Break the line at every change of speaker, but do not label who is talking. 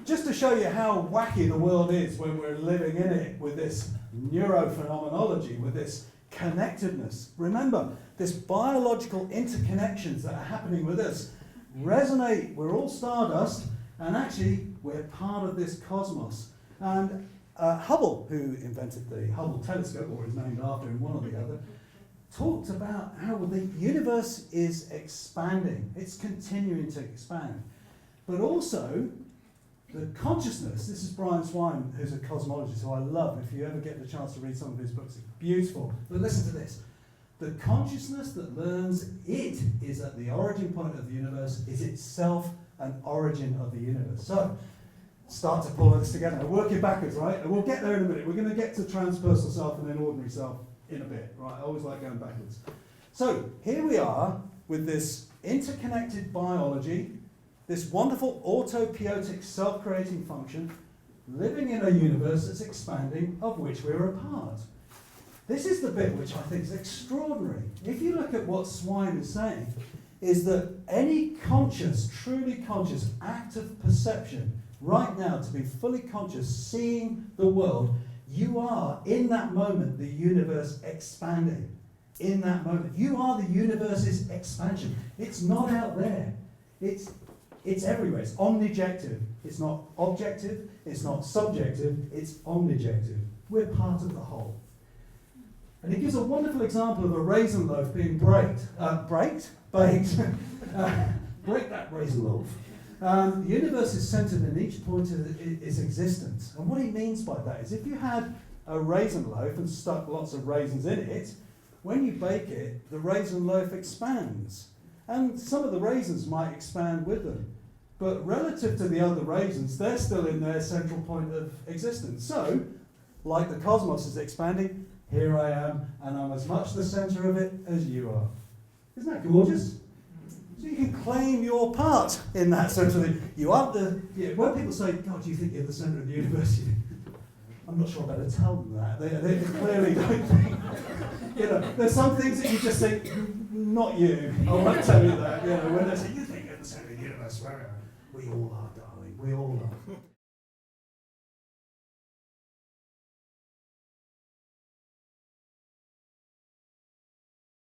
just to show you how wacky the world is when we're living in it with this neurophenomenology, with this connectedness. Remember, this biological interconnections that are happening with us resonate. We're all stardust, and actually we're part of this cosmos. And Hubble, who invented the Hubble telescope, or is named after him, one or the other, talked about how the universe is expanding. It's continuing to expand. But also, the consciousness, this is Brian Swine, who's a cosmologist, who I love. If you ever get the chance to read some of his books, it's beautiful. But listen to this. The consciousness that learns it is at the origin point of the universe, is itself an origin of the universe. So, start to pull this together. Now, work it backwards, right? And we'll get there in a minute. We're going to get to transpersonal self and then ordinary self in a bit, right? I always like going backwards. So, here we are with this interconnected biology, this wonderful autopoietic self-creating function, living in a universe that's expanding, of which we're a part. This is the bit which I think is extraordinary. If you look at what Swine is saying, is that any conscious, truly conscious act of perception, right now, to be fully conscious, seeing the world, you are, in that moment, the universe expanding. In that moment. You are the universe's expansion. It's not out there. It's everywhere. It's omnijective. It's not objective. It's not subjective. It's omnijective. We're part of the whole. And he gives a wonderful example of a raisin loaf being baked. Baked? Break that raisin loaf. The universe is centered in each point of its existence. And what he means by that is if you had a raisin loaf and stuck lots of raisins in it, when you bake it, the raisin loaf expands. And some of the raisins might expand with them. But relative to the other raisins, they're still in their central point of existence. So, like the cosmos is expanding, here I am, and I'm as much the center of it as you are. Isn't that gorgeous? So you can claim your part in that sense of thing. You aren't the... Yeah, when people say, God, do you think you're the centre of the universe? I'm not sure I better tell them that. They clearly don't think... there's some things that you just think, not you. I won't tell you that. When they say, you think you're the centre of the universe, we all are, darling. We all are.